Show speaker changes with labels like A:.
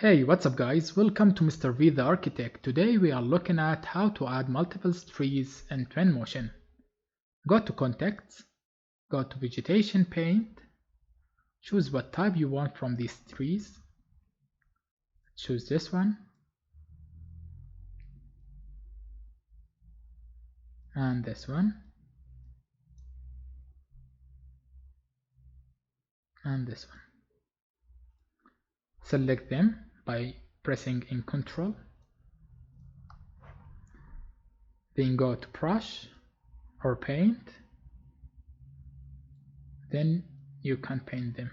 A: Hey, what's up guys? Welcome to Mr. V the Architect. Today we are looking at how to add multiple trees in Twinmotion. Go to Contacts, go to Vegetation Paint, choose what type you want from these trees. Choose this one. And this one. And this one. Select them by pressing in Ctrl. Then go to Brush or Paint. Then you can paint them.